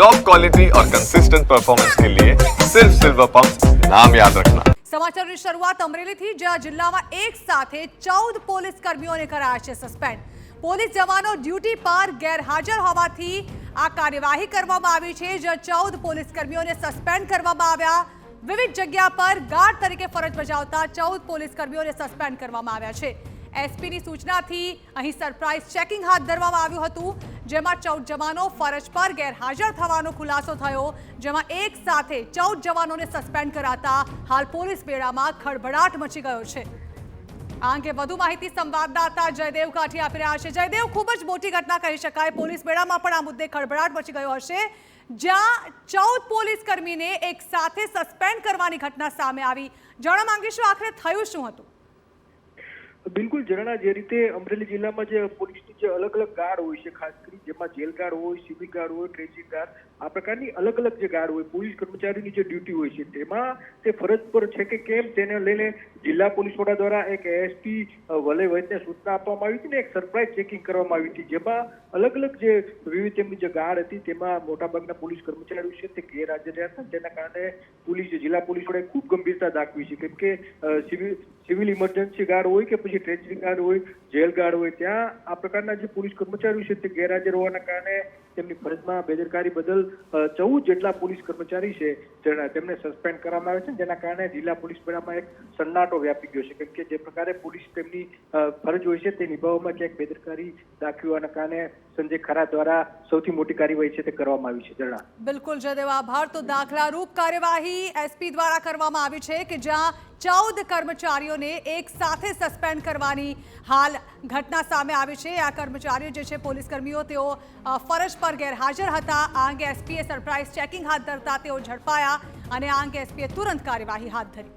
Top quality और consistent performance के लिए सिर्फ सिल्वर पंप नाम याद रखना। સમાચારોની શરૂઆત અમરેલીથી, જ્યાં જિલ્લામાં એક સાથે 14 પોલીસ કર્મીઓને કરાયા છે સસ્પેન્ડ। પોલીસ જવાનો ડ્યુટી પર ગેરહાજર હોવાથી આ કાર્યવાહી કરવામાં આવી છે, જ્યાં 14 પોલીસ કર્મીઓને સસ્પેન્ડ કરવામાં આવ્યા। વિવિધ જગ્યા પર ગાર્ડ તરીકે ફરજ બજાવતા 14 પોલીસ કર્મીઓને સસ્પેન્ડ કરવામાં આવ્યા છે। એસપીની સૂચનાથી અહીં સરપ્રાઇઝ ચેકિંગ હાથ ધરવામાં આવ્યું હતું, જેમાં 14 જવાનો ફરજ પર ગેરહાજર થવાનો ખુલાસો થયો, જેમાં એક સાથે 14 જવાનોને સસ્પેન્ડ કરાતા હાલ પોલીસ બેડામાં ખળભળાટ મચી ગયો છે। આ અંગે વધુ માહિતી સંવાદદાતા જયદેવ કાઠી આપી રહ્યા છે। જયદેવ, ખૂબ જ મોટી ઘટના કહી શકાય, પોલીસ બેડામાં પણ આ મુદ્દે ખળભળાટ મચી ગયો હશે, જ્યાં 14 પોલીસ કર્મીને એક સાથે સસ્પેન્ડ કરવાની ઘટના સામે આવી। જાણવા માંગીશું આખરે થયું શું હતું? બિલકુલ જણા, જે રીતે અમરેલી જિલ્લામાં જે પોલીસની જે અલગ અલગ ગાર્ડ હોય છે, ખાસ કરી જેમાં જેલ ગાર્ડ હોય, સિવિલ ગાર્ડ હોય, ટ્રેન્ચિંગ ગાર્ડ, આ પ્રકારની અલગ અલગ જે ગાર્ડ હોય, પોલીસ કર્મચારીની જે ડ્યુટી હોય છે, તેમાં તે ફરજ પર છે કે કેમ તેને લઈને જિલ્લા પોલીસ વડા દ્વારા એક એસપી વલય વૈદને સૂચના આપવામાં આવી હતી ને એક સરપ્રાઇઝ ચેકિંગ કરવામાં આવી હતી, જેમાં અલગ અલગ જે વિવિધ તેમની જે ગાર્ડ હતી તેમાં મોટાભાગના પોલીસ કર્મચારીઓ છે તે ગેરહાજર રહ્યા હતા। તેના કારણે જિલ્લા પોલીસ વડાએ ખૂબ ગંભીરતા દાખવી છે, કેમ કે સિવિલ ઇમરજન્સી ગાર્ડ હોય કે પછી ટ્રેન્ચિંગ ગાર્ડ હોય, જેલ ગાર્ડ હોય, ત્યાં આ પ્રકારના જે પોલીસ કર્મચારીઓ છે તે ગેરહાજર હોવાના કારણે તેમની ફરજમાં બેદરકારી બદલ 14 જેટલા પોલીસ કર્મચારી છે તેમને સસ્પેન્ડ કરવામાં આવે છે, જેના કારણે જિલ્લા પોલીસ બેડામાં એક સન્નાટો વ્યાપી ગયો છે, કેમ કે જે પ્રકારે પોલીસ તેમની ફરજ હોય છે તે નિભાવવામાં ક્યાંક બેદરકારી દાખવી હોવાના કારણે સંજય ખરા દ્વારા સૌથી મોટી કાર્યવાહી છે તે કરવામાં આવી છે। જણા બિલકુલ જયદેવ, આભાર। તો દાખલારૂપ કાર્યવાહી એસપી દ્વારા કરવામાં આવી છે કે જ્યાં 14 કર્મચારીઓને એક સાથે સસ્પેન્ડ કરવાની હાલ ઘટના સામે આવી છે। આ કર્મચારીઓ જે છે પોલીસ કર્મીઓ, તેઓ ફરજ પર ગેરહાજર હતા। આ અંગે એસપીએ સરપ્રાઇઝ ચેકિંગ હાથ ધરતા તેઓ ઝડપાયા અને આ અંગે એસપીએ તુરંત કાર્યવાહી હાથ ધરી।